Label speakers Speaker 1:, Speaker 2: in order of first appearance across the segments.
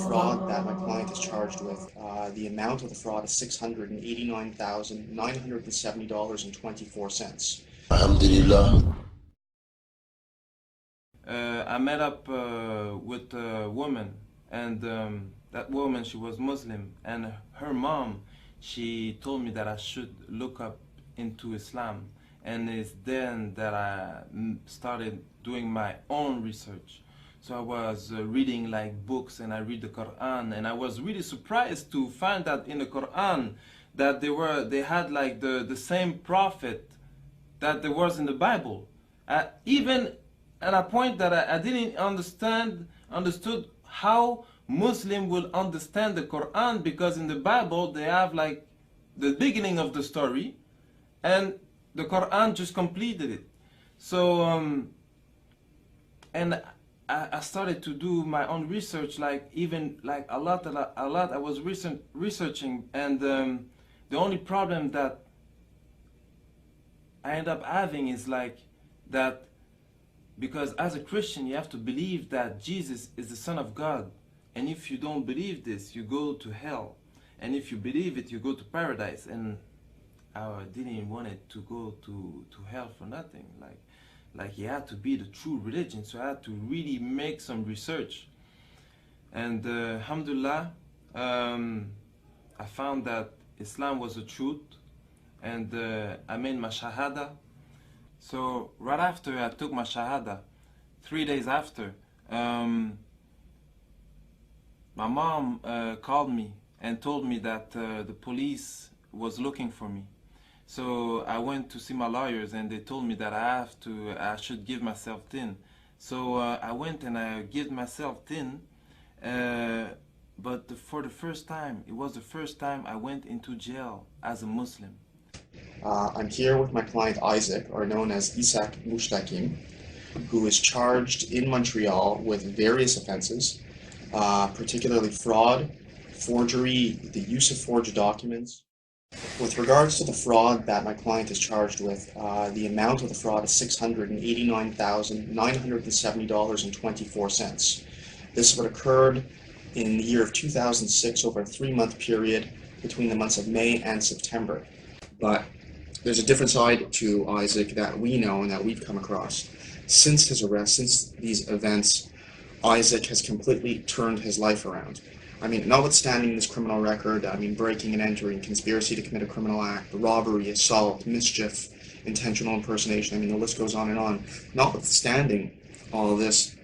Speaker 1: Fraud that my client is charged with. The amount of the fraud is $689,970.24.
Speaker 2: Alhamdulillah.
Speaker 3: I met up with a woman, and that woman, she was Muslim, and her mom, she told me that I should look up into Islam, and it's then that I started doing my own research. So I was reading like books, and I read the Quran, and I was really surprised to find that in the Quran that they had like the same prophet that there was in the Bible. Even at a point that I didn't understood how Muslim will understand the Quran, because in the Bible they have like the beginning of the story, and the Quran just completed it. So and I started to do my own research, like even like a lot. I was researching, and the only problem that I end up having is like that, because as a Christian you have to believe that Jesus is the Son of God, and if you don't believe this, you go to hell, and if you believe it, you go to paradise. And I didn't want it to go to hell for nothing. Like it had to be the true religion, so I had to really make some research. And alhamdulillah, I found that Islam was the truth, and I made my shahada. So right after I took my shahada, 3 days after, my mom called me and told me that the police was looking for me. So I went to see my lawyers, and they told me that I should give myself tin. So I went and I gave myself tin, but for the first time, it was the first time I went into jail as a Muslim.
Speaker 1: I'm here with my client Isaac, or known as Isaac Mushtakim, who is charged in Montreal with various offenses, particularly fraud, forgery, the use of forged documents. With regards to the fraud that my client is charged with, the amount of the fraud is $689,970.24. This would occurred in the year of 2006 over a 3-month period between the months of May and September. But there's a different side to Isaac that we know and that we've come across. Since his arrest, since these events, Isaac has completely turned his life around. I mean, notwithstanding this criminal record, I mean, breaking and entering, conspiracy to commit a criminal act, robbery, assault, mischief, intentional impersonation, I mean, the list goes on and on. Notwithstanding all of this,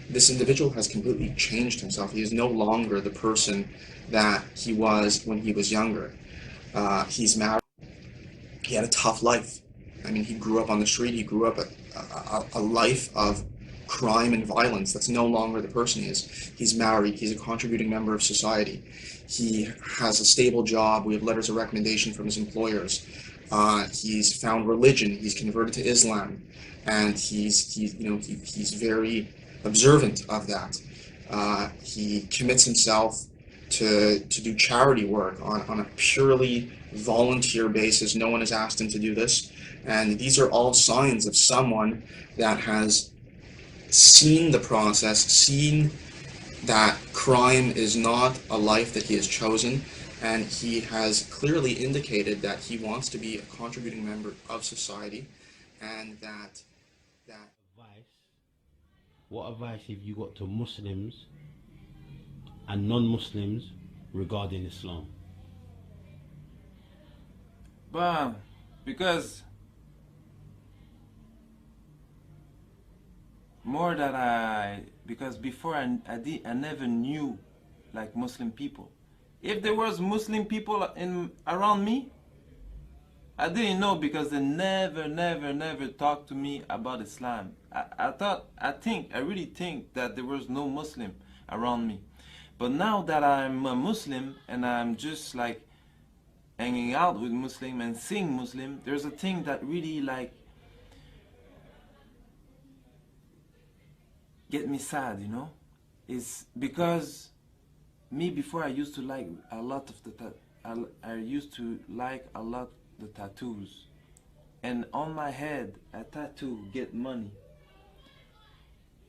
Speaker 1: this individual has completely changed himself. He is no longer the person that he was when he was younger. He's married. He had a tough life. I mean, he grew up on the street. He grew up a life of crime and violence. That's no longer the person he is. He's married. He's a contributing member of society. He has a stable job. We have letters of recommendation from his employers. He's found religion. He's converted to Islam, and he's very observant of that. He commits himself to do charity work on a purely volunteer basis. No one has asked him to do this, and these are all signs of someone that has seen the process, seen that crime is not a life that he has chosen, and he has clearly indicated that he wants to be a contributing member of society, and that
Speaker 4: advice, what advice have you got to Muslims and non-Muslims regarding Islam?
Speaker 3: But because before I never knew like Muslim people. If there was Muslim people around me, I didn't know, because they never talked to me about Islam. I really think that there was no Muslim around me. But now that I'm a Muslim and I'm just like hanging out with Muslim and seeing Muslim, there's a thing that really like get me sad, you know, is because me before I used to like a lot of I used to like a lot the tattoos, and on my head a tattoo get money.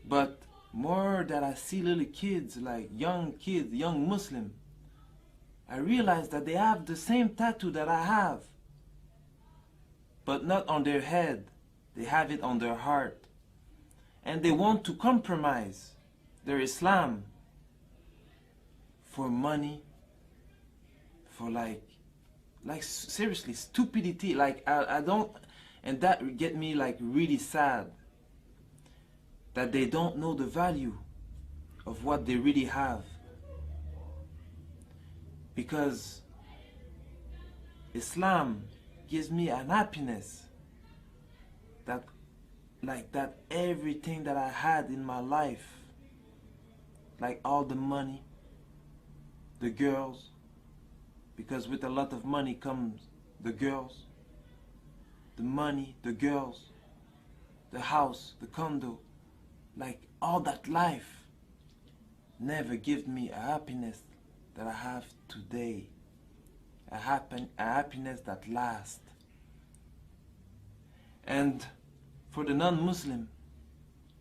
Speaker 3: But more that I see little kids, like young kids, young Muslim, I realize that they have the same tattoo that I have, but not on their head. They have it on their heart. And they want to compromise their Islam for money, for like seriously, stupidity. Like I don't, and that get me like really sad. That they don't know the value of what they really have. Because Islam gives me an happiness that everything that I had in my life, like all the money, the girls, because with a lot of money comes the girls, the money, the girls, the house, the condo, like all that life never give me a happiness that I have today, a happiness that lasts. And for the non-Muslim,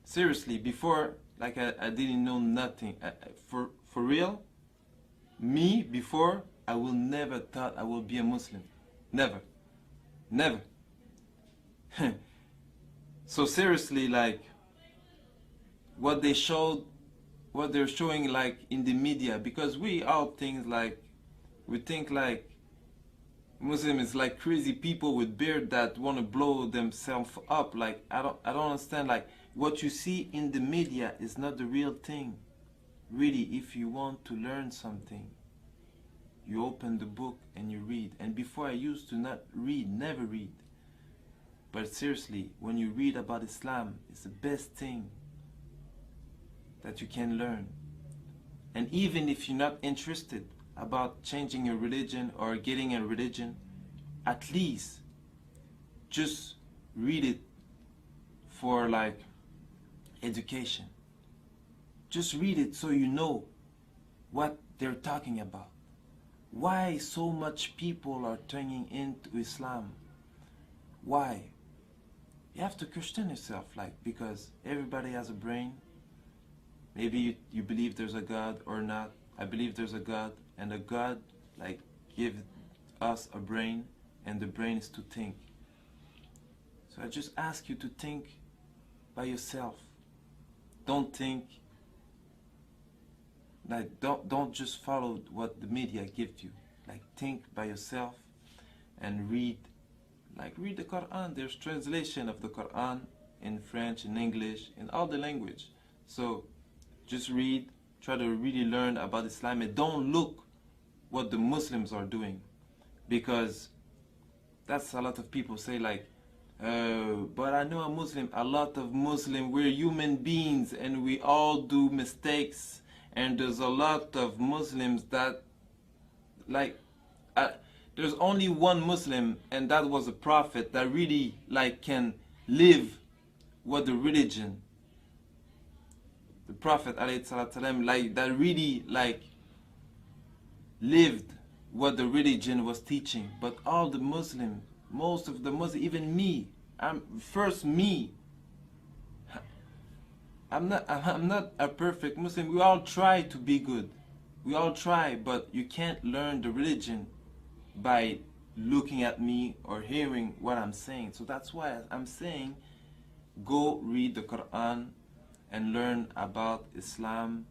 Speaker 3: seriously, before, like I didn't know nothing. For real, me before, I will never thought I will be a Muslim. Never. Never. So seriously, like, what they're showing like in the media, because we all think like, we think like Muslim is like crazy people with beard that want to blow themselves up. Like I don't understand. Like what you see in the media is not the real thing. Really, if you want to learn something, you open the book and you read. And before I used to not read, never read. But seriously, when you read about Islam, it's the best thing that you can learn. And even if you're not interested about changing your religion or getting a religion, at least just read it for like education. Just read it so you know what they're talking about. Why so much people are turning into Islam? Why? You have to question yourself, like, because everybody has a brain. Maybe you believe there's a God or not. I believe there's a God, and a God like give us a brain, and the brain is to think. So I just ask you to think by yourself. Don't think like don't just follow what the media gives you. Like think by yourself and read. Like read the Quran. There's translation of the Quran in French, in English, in all the language. So just read, try to really learn about Islam, and don't look what the Muslims are doing, because that's a lot of people say like, but I know a Muslim. A lot of Muslims, we're human beings and we all do mistakes, and there's a lot of Muslims that like there's only one Muslim, and that was a prophet that really like can live what the religion, the Prophet ﷺ, like that really like lived what the religion was teaching. But all the Muslims, most of the Muslims, even me, I'm not a perfect Muslim. We all try to be good. We all try, but you can't learn the religion by looking at me or hearing what I'm saying. So that's why I'm saying go read the Quran and learn about Islam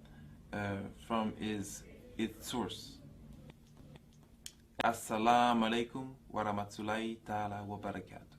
Speaker 3: from its source. Assalamu alaikum wa rahmatullahi ta'ala wa barakatuh.